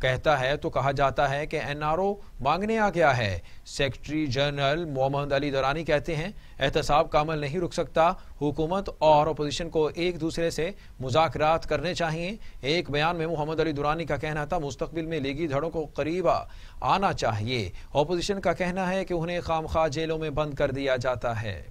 کہتا ہے تو کہا جاتا ہے کہ این آر او مانگنے آ گیا ہے۔ سیکرٹری جنرل محمد علی درانی کہتے ہیں احتساب کا عمل نہیں رک سکتا، حکومت اور اپوزیشن کو ایک دوسرے سے مذاکرات کرنے چاہیے۔ ایک بیان میں محمد علی درانی کا کہنا تھا مستقبل میں لیگی دھڑوں کو قریب آنا چاہیے۔ اپوزیشن کا کہنا ہے کہ انہیں خامخواہ جیلوں میں بند کر دیا جاتا ہے۔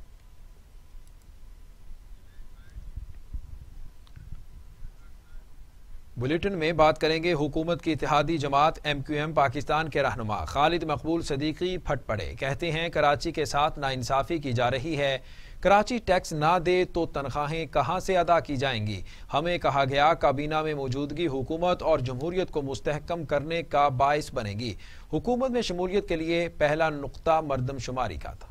بلیٹن میں بات کریں گے حکومت کی اتحادی جماعت ایم کیو ایم پاکستان کے رہنما خالد مقبول صدیقی پھٹ پڑے، کہتے ہیں کراچی کے ساتھ ناانصافی کی جا رہی ہے، کراچی ٹیکس نہ دے تو تنخواہیں کہاں سے ادا کی جائیں گی؟ ہمیں کہا گیا کابینہ میں موجودگی حکومت اور جمہوریت کو مستحکم کرنے کا باعث بنے گی۔ حکومت میں شمولیت کے لیے پہلا نقطہ مردم شماری کا تھا۔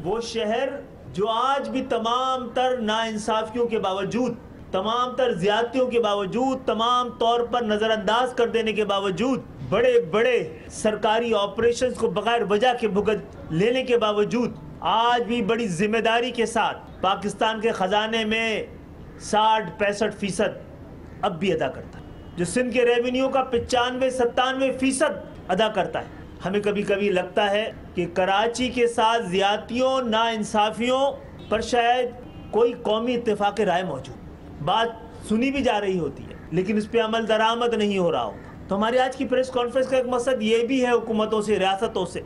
وہ شہر جو آج بھی تمام تر ناانصافیوں کے باوجود، تمام تر زیادتیوں کے باوجود، تمام طور پر نظر انداز کر دینے کے باوجود، بڑے بڑے سرکاری آپریشنز کو بغیر وجہ کے بھگت لینے کے باوجود آج بھی بڑی ذمہ داری کے ساتھ پاکستان کے خزانے میں 60-65% اب بھی ادا کرتا ہے، جو سندھ کے ریونیو کا 95-97% ادا کرتا ہے۔ ہمیں کبھی کبھی لگتا ہے کہ کراچی کے ساتھ زیادتیوں، ناانصافیوں پر شاید کوئی قومی اتفاق رائے موجود، بات سنی بھی جا رہی ہوتی ہے لیکن اس پہ عمل درآمد نہیں ہو رہا ہوتا۔ تو ہماری آج کی پریس کانفرنس کا ایک مقصد یہ بھی ہے حکومتوں سے، ریاستوں سے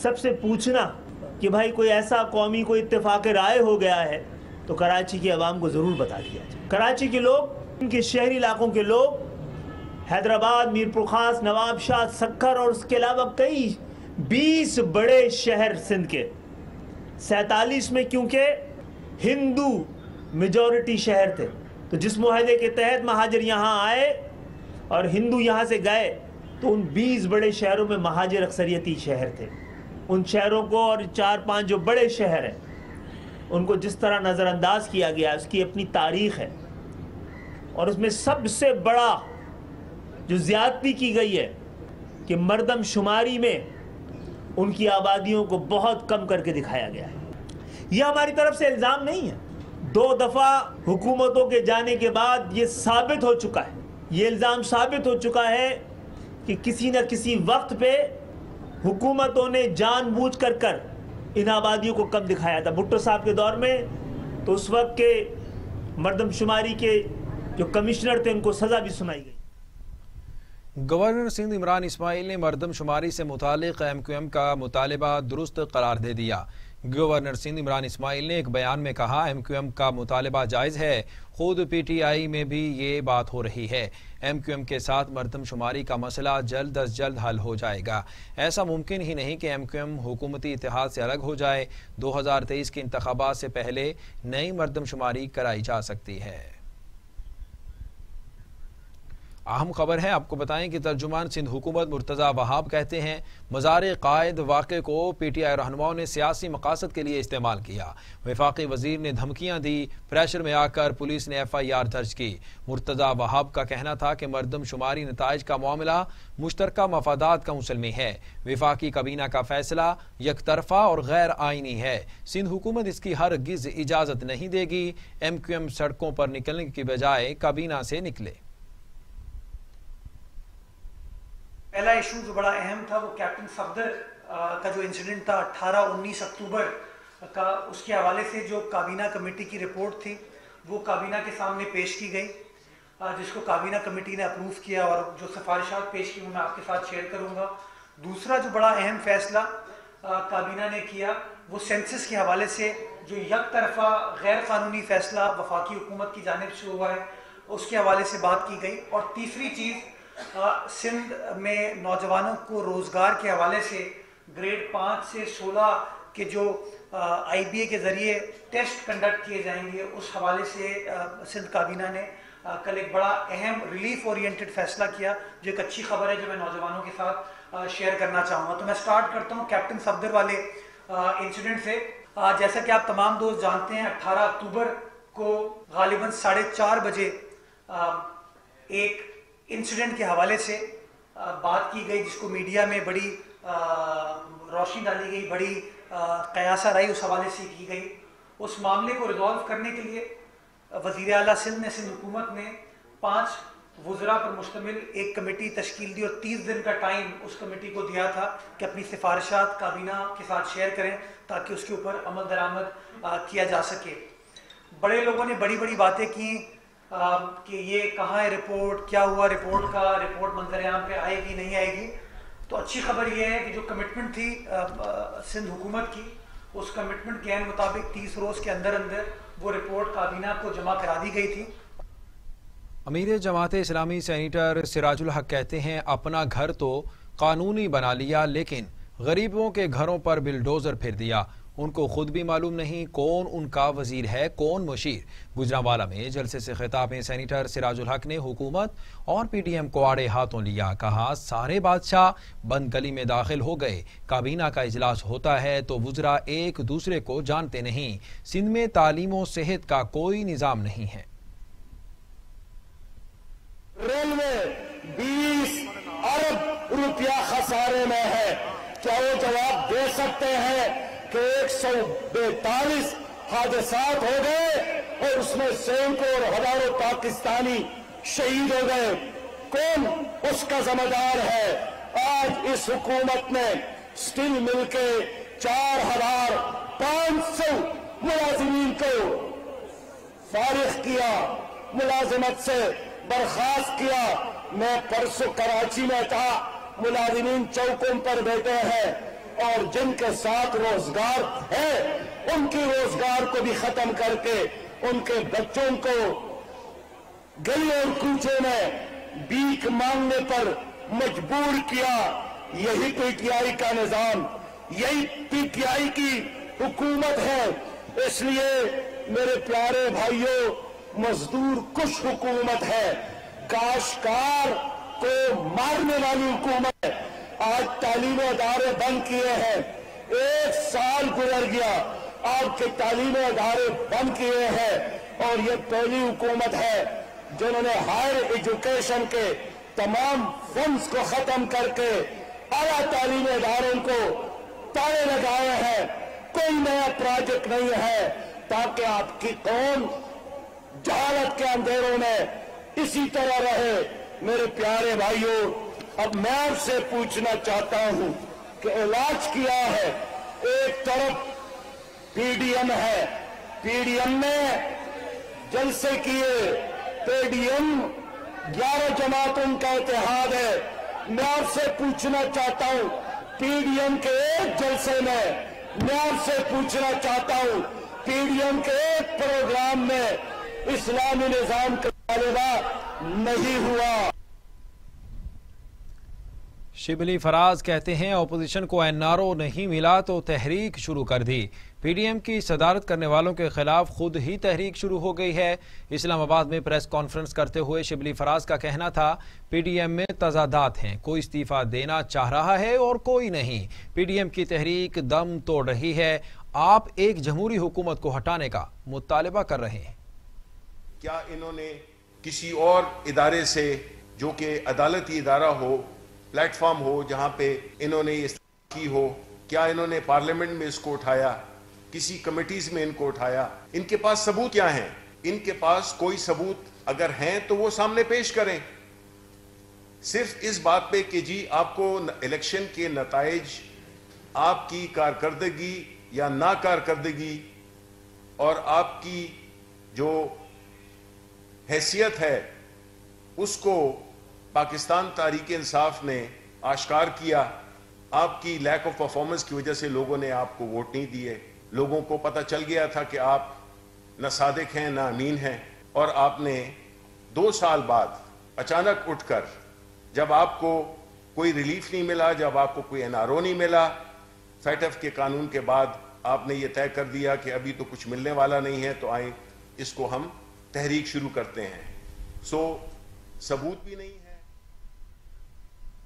سب سے پوچھنا کہ بھائی کوئی ایسا قومی کوئی اتفاق رائے ہو گیا ہے تو کراچی کی عوام کو ضرور بتا دیا جائے۔ کراچی کے لوگ، ان کے شہری علاقوں کے لوگ، حیدرآباد، میرپور خاص، نواب شاہ، سکھر اور اس کے علاوہ کئی 20 بڑے شہر سندھ کے 47 میں کیونکہ ہندو میجورٹی شہر تھے، تو جس معاہدے کے تحت مہاجر یہاں آئے اور ہندو یہاں سے گئے تو ان 20 بڑے شہروں میں مہاجر اکثریتی شہر تھے۔ ان شہروں کو اور 4-5 جو بڑے شہر ہیں ان کو جس طرح نظر انداز کیا گیا، اس کی اپنی تاریخ ہے، اور اس میں سب سے بڑا جو زیادتی کی گئی ہے کہ مردم شماری میں ان کی آبادیوں کو بہت کم کر کے دکھایا گیا ہے۔ یہ ہماری طرف سے الزام نہیں ہے، 2 دفعہ حکومتوں کے جانے کے بعد یہ ثابت ہو چکا ہے، یہ الزام ثابت ہو چکا ہے کہ کسی نہ کسی وقت پہ حکومتوں نے جان بوجھ کر ان آبادیوں کو کم دکھایا تھا۔ بھٹو صاحب کے دور میں تو اس وقت کے مردم شماری کے جو کمشنر تھے ان کو سزا بھی سنائی گئی۔ گورنر سندھ عمران اسماعیل نے مردم شماری سے متعلق ایم کیو ایم کا مطالبہ درست قرار دے دیا۔ گورنر سندھ عمران اسماعیل نے ایک بیان میں کہا ایم کیو ایم کا مطالبہ جائز ہے، خود پی ٹی آئی میں بھی یہ بات ہو رہی ہے، ایم کیو ایم کے ساتھ مردم شماری کا مسئلہ جلد از جلد حل ہو جائے گا۔ ایسا ممکن ہی نہیں کہ ایم کیو ایم حکومتی اتحاد سے الگ ہو جائے، 2023 کے انتخابات سے پہلے نئی مردم شماری کرائی جا سکتی ہے۔ اہم خبر ہے، آپ کو بتائیں کہ ترجمان سندھ حکومت مرتضی وہاب کہتے ہیں مزار قائد واقعے کو پی ٹی آئی رہنماؤں نے سیاسی مقاصد کے لیے استعمال کیا۔ وفاقی وزیر نے دھمکیاں دی، پریشر میں آ کر پولیس نے ایف آئی آر درج کی۔ مرتضی وہاب کا کہنا تھا کہ مردم شماری نتائج کا معاملہ مشترکہ مفادات کونسل میں ہے، وفاقی کابینہ کا فیصلہ یک طرفہ اور غیر آئینی ہے، سندھ حکومت اس کی ہرگز اجازت نہیں دے گی، ایم کیو ایم سڑکوں پر نکلنے کی بجائے کابینہ سے نکلے۔ پہلا ایشو جو بڑا اہم تھا وہ کیپٹن صفدر کا جو انسیڈنٹ تھا 18-19 اکتوبر کا، اس کے حوالے سے جو کابینہ کمیٹی کی رپورٹ تھی وہ کابینہ کے سامنے پیش کی گئی، جس کو کابینہ کمیٹی نے اپروو کیا، اور جو سفارشات پیش کی وہ میں آپ کے ساتھ شیئر کروں گا۔ دوسرا جو بڑا اہم فیصلہ کابینہ نے کیا وہ سینسس کے حوالے سے جو یک طرفہ غیر قانونی فیصلہ وفاقی حکومت کی جانب سے ہوا ہے اس کے حوالے سے بات کی گئی۔ اور تیسری چیز سندھ میں نوجوانوں کو روزگار کے حوالے سے گریڈ 5 سے 16 کے جو آئی بی اے کے ذریعے ٹیسٹ کنڈکٹ کیے جائیں گے، اس حوالے سے سندھ کابینہ نے کل ایک بڑا اہم ریلیف اورینٹڈ فیصلہ کیا، جو ایک اچھی خبر ہے جو میں نوجوانوں کے ساتھ شیئر کرنا چاہوں گا۔ تو میں سٹارٹ کرتا ہوں کیپٹن صفدر والے انسیڈنٹ سے۔ جیسا کہ آپ تمام دوست جانتے ہیں 18 اکتوبر کو غالباً 4:30 بجے ایک انسیڈنٹ کے حوالے سے بات کی گئی، جس کو میڈیا میں بڑی روشنی ڈالی گئی، بڑی قیاس آرائی اس حوالے سے کی گئی۔ اس معاملے کو ریزالو کرنے کے لیے وزیر اعلیٰ سندھ نے، سندھ حکومت نے 5 وزراء پر مشتمل ایک کمیٹی تشکیل دی اور 30 دن کا ٹائم اس کمیٹی کو دیا تھا کہ اپنی سفارشات کابینہ کے ساتھ شیئر کریں تاکہ اس کے اوپر عمل درآمد کیا جا سکے. بڑے لوگوں نے بڑی بڑی باتیں کی کہ یہ کہاں ہے رپورٹ, کیا ہوا رپورٹ کا, رپورٹ منظر عام پہ آئے گی نہیں آئے گی. تو اچھی خبر یہ ہے کہ جو کمٹمنٹ تھی سندھ حکومت کی, اس کمٹمنٹ کے مطابق 30 روز کے اندر وہ رپورٹ کابینہ کو جمع کرا دی گئی تھی. امیر جماعت اسلامی سینیٹر سراج الحق کہتے ہیں اپنا گھر تو قانونی بنا لیا لیکن غریبوں کے گھروں پر بلڈوزر پھیر دیا. ان کو خود بھی معلوم نہیں کون ان کا وزیر ہے کون مشیر. گجرانوالہ میں جلسے سے خطاب میں سینیٹر سراج الحق نے حکومت اور پی ڈی ایم کو آڑے ہاتھوں لیا. کہا سارے بادشاہ بند گلی میں داخل ہو گئے. کابینہ کا اجلاس ہوتا ہے تو وزراء ایک دوسرے کو جانتے نہیں. سندھ میں تعلیم و صحت کا کوئی نظام نہیں ہے. ریلوے 20 ارب روپیہ خسارے میں ہے. کیا وہ جواب دے سکتے ہیں کہ 142 حادثات ہو گئے اور اس میں سینکڑوں اور ہزاروں پاکستانی شہید ہو گئے؟ کون اس کا ذمہ دار ہے؟ آج اس حکومت نے اسٹیل مل کے 4500 ملازمین کو فارغ کیا, ملازمت سے برخاست کیا. میں پرسوں کراچی میں تھا. ملازمین چوکوں پر بیٹھے ہیں اور جن کے ساتھ روزگار ہے ان کی روزگار کو بھی ختم کر کے ان کے بچوں کو گلی اور کوچے میں بھیک مانگنے پر مجبور کیا. یہی پی ٹی آئی کا نظام, یہی پی ٹی آئی کی حکومت ہے. اس لیے میرے پیارے بھائیوں, مزدور کش حکومت ہے, کاشتکار کو مارنے والی حکومت ہے. آج تعلیمی ادارے بند کیے ہیں, 1 سال گزر گیا آپ کے تعلیمی ادارے بند کیے ہیں, اور یہ پہلی حکومت ہے جنہوں نے ہائر ایجوکیشن کے تمام فنڈز کو ختم کر کے اعلیٰ تعلیمی اداروں کو تالے لگائے ہیں. کوئی نیا پروجیکٹ نہیں ہے تاکہ آپ کی قوم جہالت کے اندھیروں میں اسی طرح رہے. میرے پیارے بھائیوں, اب میں آپ سے پوچھنا چاہتا ہوں کہ علاج کیا ہے. ایک طرف پی ڈی ایم ہے, پی ڈی ایم نے جلسے کیے, پی ڈی ایم 11 جماعتوں کا اتحاد ہے. میں آپ سے پوچھنا چاہتا ہوں پی ڈی ایم کے ایک جلسے میں, میں آپ سے پوچھنا چاہتا ہوں پی ڈی ایم کے ایک پروگرام میں اسلامی نظام کا مطالبہ نہیں ہوا. شبلی فراز کہتے ہیں اپوزیشن کو این آر او نہیں ملا تو تحریک شروع کر دی. پی ڈی ایم کی صدارت کرنے والوں کے خلاف خود ہی تحریک شروع ہو گئی ہے. اسلام آباد میں پریس کانفرنس کرتے ہوئے شبلی فراز کا کہنا تھا پی ڈی ایم میں تضادات ہیں, کوئی استعفیٰ دینا چاہ رہا ہے اور کوئی نہیں. پی ڈی ایم کی تحریک دم توڑ رہی ہے. آپ ایک جمہوری حکومت کو ہٹانے کا مطالبہ کر رہے ہیں. کیا انہوں نے کسی اور ادارے سے جو کہ عدالتی ادارہ ہو, پلیٹ فارم ہو جہاں پہ انہوں نے یہ کی ہو, کیا انہوں نے پارلیمنٹ میں اس کو اٹھایا, کسی کمیٹیز میں ان کو اٹھایا؟ ان کے پاس ثبوت کیا ہیں؟ ان کے پاس کوئی ثبوت اگر ہیں تو وہ سامنے پیش کریں. صرف اس بات پہ کہ جی آپ کو الیکشن کے نتائج, آپ کی کارکردگی یا ناکارکردگی اور آپ کی جو حیثیت ہے اس کو پاکستان تحریک انصاف نے آشکار کیا. آپ کی لیک آف پرفارمنس کی وجہ سے لوگوں نے آپ کو ووٹ نہیں دیے. لوگوں کو پتہ چل گیا تھا کہ آپ نہ صادق ہیں نہ امین ہیں, اور آپ نے 2 سال بعد اچانک اٹھ کر, جب آپ کو کوئی ریلیف نہیں ملا, جب آپ کو کوئی این آر او نہیں ملا, فیٹف کے قانون کے بعد آپ نے یہ طے کر دیا کہ ابھی تو کچھ ملنے والا نہیں ہے تو آئیں اس کو ہم تحریک شروع کرتے ہیں. ثبوت بھی نہیں ہے.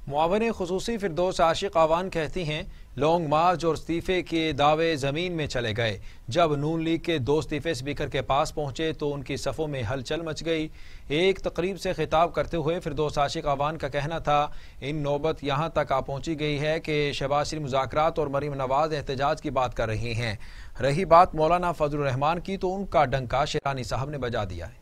معاون خصوصی فردوس عاشق آوان کہتی ہیں لانگ مارچ اور استعفے کے دعوے زمین میں چلے گئے. جب نون لیگ کے 2 استعفے اسپیکر کے پاس پہنچے تو ان کی صفوں میں ہلچل مچ گئی. ایک تقریب سے خطاب کرتے ہوئے فردوس عاشق آوان کا کہنا تھا ان نوبت یہاں تک آ پہنچی گئی ہے کہ شہباز شریف مذاکرات اور مریم نواز احتجاج کی بات کر رہی ہیں. رہی بات مولانا فضل الرحمان کی تو ان کا ڈنکا شیرانی صاحب نے بجا دیا ہے.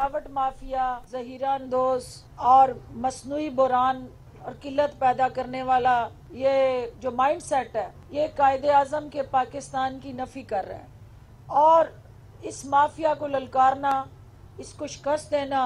ملاوٹ مافیا، ظہیرہ اندوز اور مصنوعی بحران اور قلت پیدا کرنے والا یہ جو مائنڈ سیٹ ہے، یہ قائد اعظم کے پاکستان کی نفی کر رہے ہیں، اور اس مافیا کو للکارنا، اس کو شکست دینا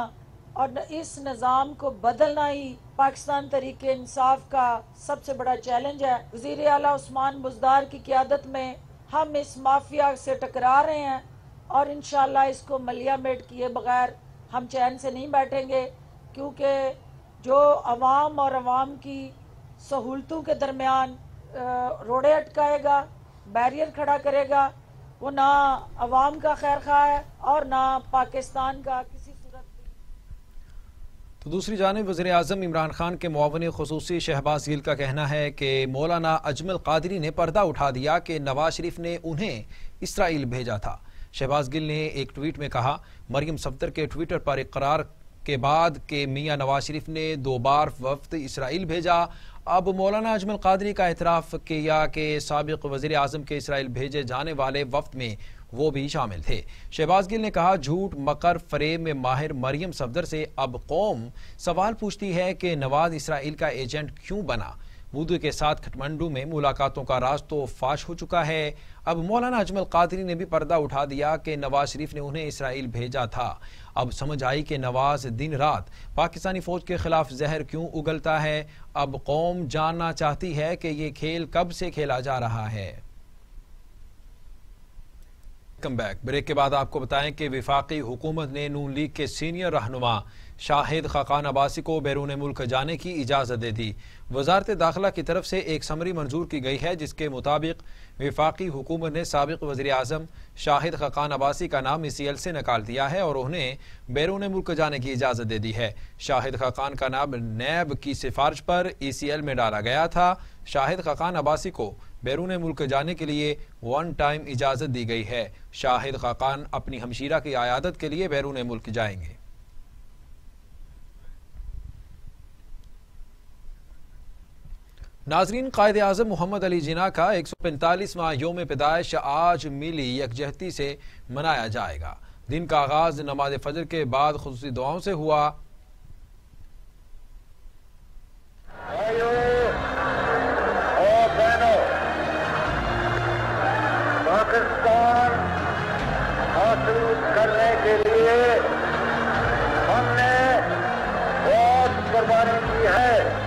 اور اس نظام کو بدلنا ہی پاکستان تحریک انصاف کا سب سے بڑا چیلنج ہے۔ وزیر اعلیٰ عثمان بزدار کی قیادت میں ہم اس مافیا سے ٹکرا رہے ہیں، اور انشاءاللہ اس کو ملیا میٹ کیے بغیر ہم چین سے نہیں بیٹھیں گے، کیونکہ جو عوام اور عوام کی سہولتوں کے درمیان روڑے اٹکائے گا، بیریئر کھڑا کرے گا، وہ نہ عوام کا خیر خواہ ہے اور نہ پاکستان کا کسی صورت بھی۔ تو دوسری جانب وزیر اعظم عمران خان کے معاون خصوصی شہباز گل کا کہنا ہے کہ مولانا اجمل قادری نے پردہ اٹھا دیا کہ نواز شریف نے انہیں اسرائیل بھیجا تھا۔ شہباز گل نے ایک ٹویٹ میں کہا، مریم صفدر کے ٹویٹر پر اقرار کے بعد کہ میاں نواز شریف نے 2 بار وفد اسرائیل بھیجا، اب مولانا اجمل قادری کا اعتراف کیا کہ سابق وزیر اعظم کے اسرائیل بھیجے جانے والے وفد میں وہ بھی شامل تھے۔ شہباز گل نے کہا، جھوٹ مکر فریب میں ماہر مریم صفدر سے اب قوم سوال پوچھتی ہے کہ نواز اسرائیل کا ایجنٹ کیوں بنا۔ مودی کے ساتھ کھٹمنڈو میں ملاقاتوں کا راز تو فاش ہو چکا ہے، اب مولانا اجمل قادری نے بھی پردہ اٹھا دیا کہ نواز شریف نے انہیں اسرائیل بھیجا تھا۔ اب سمجھ آئی کہ نواز دن رات پاکستانی فوج کے خلاف زہر کیوں اگلتا ہے۔ اب قوم جاننا چاہتی ہے کہ یہ کھیل کب سے کھیلا جا رہا ہے۔ کم بیک بریک کے بعد آپ کو بتائیں کہ وفاقی حکومت نے نون لیگ کے سینئر رہنما شاہد خاقان عباسی کو بیرون ملک جانے کی اجازت دے دی۔ وزارت داخلہ کی طرف سے ایک سمری منظور کی گئی ہے، جس کے مطابق وفاقی حکومت نے سابق وزیر اعظم شاہد خاقان عباسی کا نام ECL سے نکال دیا ہے اور انہیں بیرون ملک جانے کی اجازت دے دی ہے۔ شاہد خاقان کا نام نیب کی سفارش پر ECL میں ڈالا گیا تھا۔ شاہد خاقان عباسی کو بیرون ملک جانے کے لیے 1 ٹائم اجازت دی گئی ہے۔ شاہد خاقان اپنی ہمشیرہ کی عیادت کے لیے بیرون ملک جائیں گے۔ ناظرین، قائد اعظم محمد علی جناح کا 145واں یوم پیدائش آج ملی یکجہتی سے منایا جائے گا۔ دن کا آغاز نماز فجر کے بعد خصوصی دعاؤں سے ہوا۔ پاکستان حاصل کرنے کے لیے ہم نے بہت قربانی کی ہے۔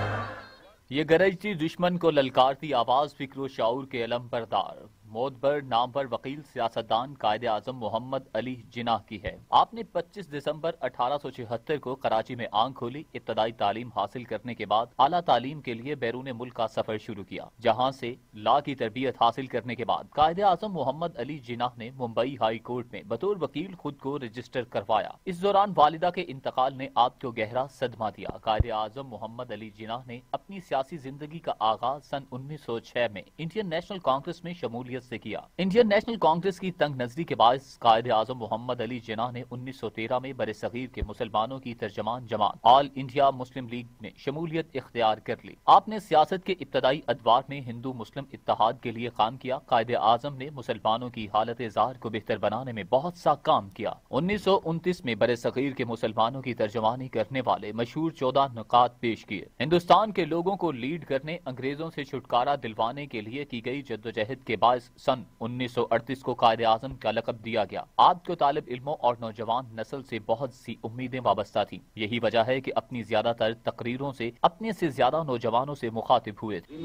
یہ گرجتی دشمن کو للکارتی آواز فکر و شعور کے علم بردار معتبر نامور وکیل سیاستدان قائد اعظم محمد علی جناح کی ہے۔ آپ نے 25 دسمبر 1876 کو کراچی میں آنکھ کھولی، ابتدائی تعلیم حاصل کرنے کے بعد اعلیٰ تعلیم کے لیے بیرون ملک کا سفر شروع کیا، جہاں سے لا کی تربیت حاصل کرنے کے بعد قائد اعظم محمد علی جناح نے ممبئی ہائی کورٹ میں بطور وکیل خود کو رجسٹر کروایا۔ اس دوران والدہ کے انتقال نے آپ کو گہرا صدمہ دیا۔ قائد اعظم محمد علی جناح نے اپنی سیاسی زندگی کا آغاز سن 1906 میں انڈین نیشنل کانگریس میں شمولیت سے کیا۔ انڈین نیشنل کانگریس کی تنگ نظری کے باعث قائد اعظم محمد علی جناح نے 1913 میں برصغیر کے مسلمانوں کی ترجمان جماعت آل انڈیا مسلم لیگ میں شمولیت اختیار کر لی۔ آپ نے سیاست کے ابتدائی ادوار میں ہندو مسلم اتحاد کے لیے کام کیا۔ قائد اعظم نے مسلمانوں کی حالت زار کو بہتر بنانے میں بہت سا کام کیا۔ 1929 میں برصغیر کے مسلمانوں کی ترجمانی کرنے والے مشہور 14 نکات پیش کیے۔ ہندوستان کے لوگوں کو لیڈ کرنے، انگریزوں سے چھٹکارا دلوانے کے لیے کی گئی جدوجہد کے باعث سن 1938 کو قائد اعظم کا لقب دیا گیا۔ آپ کو طالب علموں اور نوجوان نسل سے بہت سی امیدیں وابستہ تھیں، یہی وجہ ہے کہ اپنی زیادہ تر تقریروں سے اپنے سے زیادہ نوجوانوں سے مخاطب ہوئے تھے۔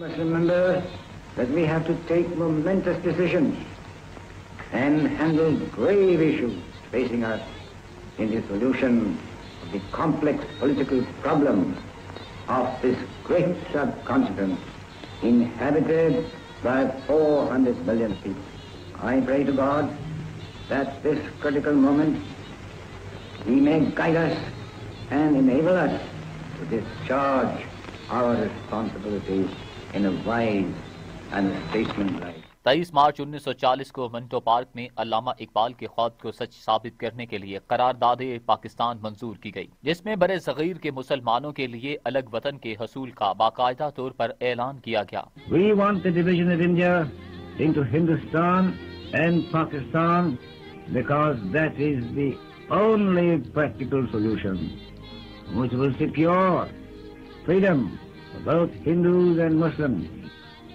by 400 million people. I pray to God that this critical moment He may guide us and enable us to discharge our responsibilities in a wise and statesmanlike. 23 March 1940 کو منٹو پارک میں علامہ اقبال کے خواب کو سچ ثابت کرنے کے لیے قرارداد پاکستان منظور کی گئی، جس میں بر صغیر کے مسلمانوں کے لیے الگ وطن کے حصول کا باقاعدہ طور پر اعلان کیا گیا۔ We want the division of India into Hindustan and Pakistan because that is the only practical solution which will secure freedom for both Hindus and Muslims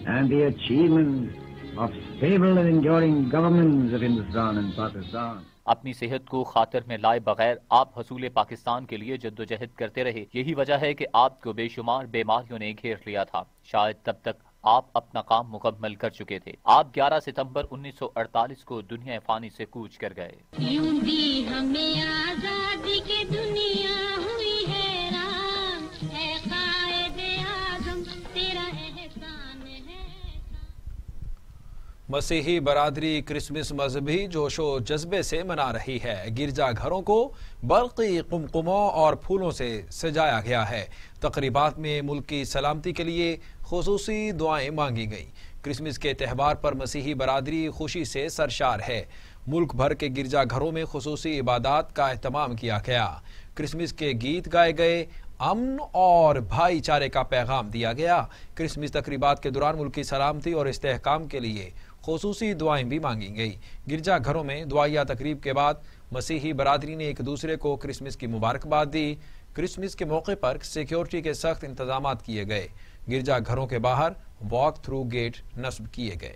and the achievement of stable and enduring governments of Hindustan and Pakistan. اپنی صحت کو خاطر میں لائے بغیر آپ حصول پاکستان کے لیے جدوجہد کرتے رہے. یہی وجہ ہے کہ آپ کو بے شمار بیماریوں نے گھیر لیا تھا. شاید تب تک آپ اپنا کام مکمل کر چکے تھے. آپ 11 ستمبر 1948 کو دنیا فانی سے کوچ کر گئے. یوں بھی ہمیں آزادی کی دنیا ہوئی حیران، اے قائد اعظم تیرا احسان ہے. مسیحی برادری کرسمس مذہبی جوش و جذبے سے منا رہی ہے. گرجا گھروں کو برقی قمقموں اور پھولوں سے سجایا گیا ہے. تقریبات میں ملک کی سلامتی کے لیے خصوصی دعائیں مانگی گئیں. کرسمس کے تہوار پر مسیحی برادری خوشی سے سرشار ہے. ملک بھر کے گرجا گھروں میں خصوصی عبادات کا اہتمام کیا گیا. کرسمس کے گیت گائے گئے، امن اور بھائی چارے کا پیغام دیا گیا. کرسمس تقریبات کے دوران ملک کی سلامتی اور استحکام کے لیے خصوصی دعائیں بھی مانگی گئی. گرجا گھروں میں دعائیہ تقریب کے بعد مسیحی برادری نے ایک دوسرے کو کرسمس کی مبارکباد دی. کرسمس کے موقع پر سیکیورٹی کے سخت انتظامات کیے گئے. گرجا گھروں کے باہر واک تھرو گیٹ نصب کیے گئے.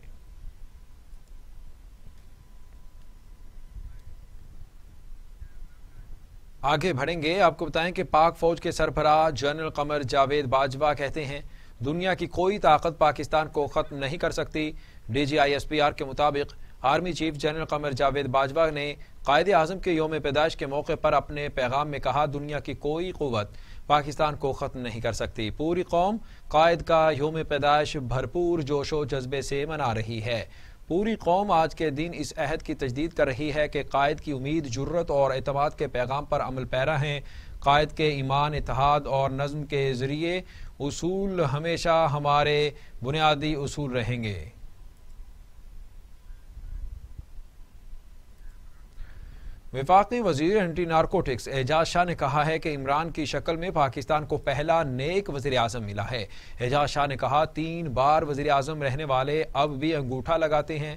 آگے بڑھیں گے. آپ کو بتائیں کہ پاک فوج کے سربراہ جنرل قمر جاوید باجوہ کہتے ہیں دنیا کی کوئی طاقت پاکستان کو ختم نہیں کر سکتی. D G I S P R کے مطابق army chief general Qamar Javed Bajwa نے قائد اعظم کے یوم پیدائش کے موقع پر اپنے پیغام میں کہا دنیا کی کوئی قوت پاکستان کو ختم نہیں کر سکتی. پوری قوم قائد کا یوم پیدائش بھرپور جوش و جذبے سے منا رہی ہے. پوری قوم آج کے دن اس عہد کی تجدید کر رہی ہے کہ قائد کی امید، جرت اور اعتماد کے پیغام پر عمل پیرا ہیں. قائد کے ایمان، اتحاد اور نظم کے ذریعے اصول ہمیشہ ہمارے بنیادی اصول رہیں گے. وفاقی وزیر اینٹی نارکوٹکس اعجاز شاہ نے کہا ہے کہ عمران کی شکل میں پاکستان کو پہلا نیک وزیر اعظم ملا ہے. اعجاز شاہ نے کہا 3 بار وزیر اعظم رہنے والے اب بھی انگوٹھا لگاتے ہیں.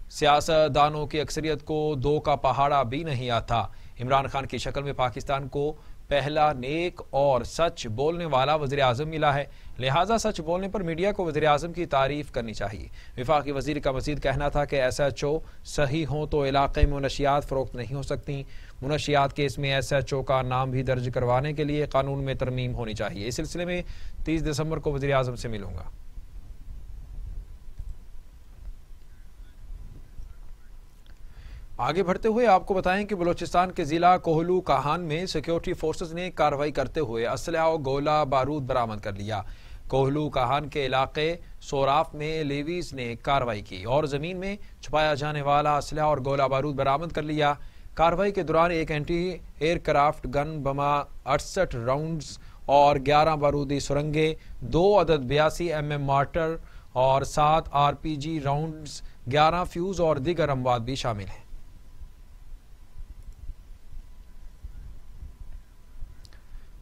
سیاست دانوں کی اکثریت کو 2 کا پہاڑا بھی نہیں آتا. عمران خان کی شکل میں پاکستان کو پہلا نیک اور سچ بولنے والا وزیر اعظم ملا ہے. لہٰذا سچ بولنے پر میڈیا کو وزیر اعظم کی تعریف کرنی چاہیے. وفاقی وزیر کا مزید کہنا تھا کہ ایس ایچ او صحیح ہوں تو علاقے میں منشیات فروخت نہیں ہو سکتی. منشیات کیس میں ایس ایچ او کا نام بھی درج کروانے کے لیے قانون میں ترمیم ہونی چاہیے. اس سلسلے میں 30 دسمبر کو وزیر اعظم سے ملوں گا. آگے بڑھتے ہوئے آپ کو بتائیں کہ بلوچستان کے ضلع کوہلو کاہان میں سیکیورٹی فورسز نے کارروائی کرتے ہوئے اسلحہ اور گولہ بارود برآمد کر لیا. کوہلو کاہان کے علاقے سوراف میں لیویز نے کارروائی کی اور زمین میں چھپایا جانے والا اسلحہ اور گولہ بارود برآمد کر لیا. کارروائی کے دوران ایک اینٹی ایئر کرافٹ گن بما، 68 راؤنڈز اور 11 بارودی سرنگیں، 2 عدد 82 mm مارٹر اور 7 RPG راؤنڈز، 11 فیوز اور دیگر اموات بھی شامل ہیں.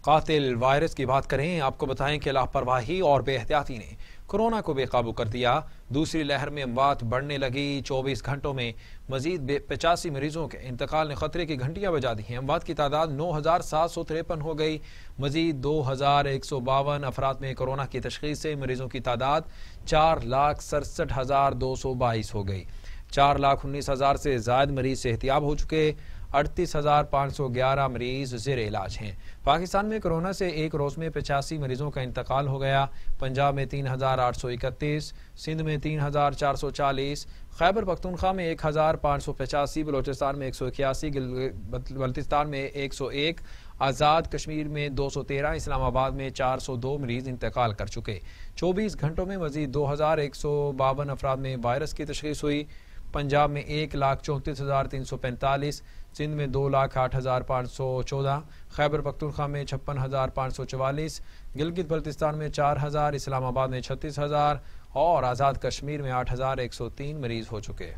قاتل وائرس کی بات کریں. آپ کو بتائیں کہ لاپرواہی اور بے احتیاطی نے کورونا کو بے قابو کر دیا. دوسری لہر میں اموات بڑھنے لگی. 24 گھنٹوں میں مزید 85 مریضوں کے انتقال نے خطرے کی گھنٹیاں بجا دی ہیں. اموات کی تعداد 9753 ہو گئی. مزید 2152 افراد میں کورونا کی تشخیص سے مریضوں کی تعداد 4,67,222 ہو گئی. 4,19,000 سے زائد مریض صحتیاب ہو چکے. 38,511 مریض زیر علاج ہیں. پاکستان میں کورونا سے ایک روز میں 85 مریضوں کا انتقال ہو گیا. پنجاب میں 3,831، سندھ میں 3,440، خیبر پختونخوا میں 1,585، بلوچستان میں 181، بلتستان میں 101، آزاد کشمیر میں 213، اسلام آباد میں 402 مریض انتقال کر چکے. 24 گھنٹوں میں مزید 2,152 افراد میں وائرس کی تشخیص ہوئی. پنجاب میں 1,34,345، سندھ میں 2,08,514، خیبر پختونخوا میں 56,544، گلگت بلتستان میں 4,000، اسلام آباد میں 36,000 اور آزاد کشمیر میں 8,103 مریض ہو چکے.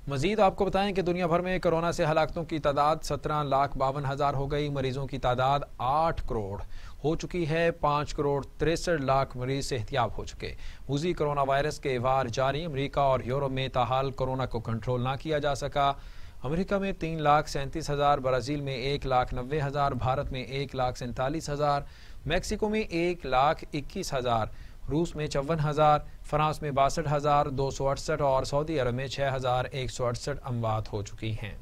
مزید آپ کو بتائیں کہ دنیا بھر میں کورونا سے ہلاکتوں کی تعداد 17,52,000 ہو گئی. مریضوں کی تعداد 8 کروڑ ہو چکی ہے. 5 کروڑ 63 لاکھ مریض صحتیاب ہو چکے. وبائی کرونا وائرس کے وار جاری. امریکہ اور یورپ میں تاحال کورونا کو کنٹرول نہ کیا جا سکا. امریکہ میں 3,37,000، برازیل میں 1,90,000، بھارت میں 1,47,000، میکسیکو میں 1,21,000، روس میں 54,000، فرانس میں 62,268 اور سعودی عرب میں 6,168 اموات ہو چکی ہیں.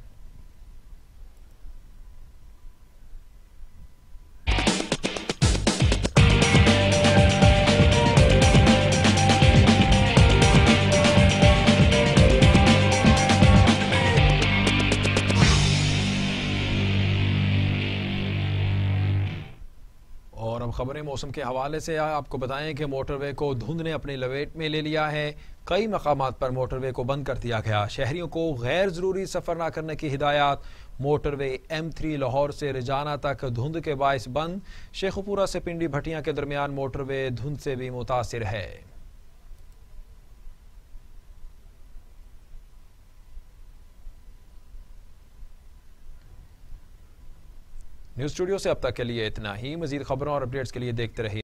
اور اب خبریں موسم کے حوالے سے آپ کو بتائیں کہ موٹر وے کو دھند نے اپنی لپیٹ میں لے لیا ہے. کئی مقامات پر موٹر وے کو بند کر دیا گیا. شہریوں کو غیر ضروری سفر نہ کرنے کی ہدایات. موٹر وے M3 لاہور سے رجانہ تک دھند کے باعث بند. شیخوپورہ سے پنڈی بھٹیاں کے درمیان موٹر وے دھند سے بھی متاثر ہے. نیوز اسٹوڈیو سے اب تک کے لیے اتنا ہی. مزید خبروں اور اپڈیٹس کے لیے دیکھتے رہیے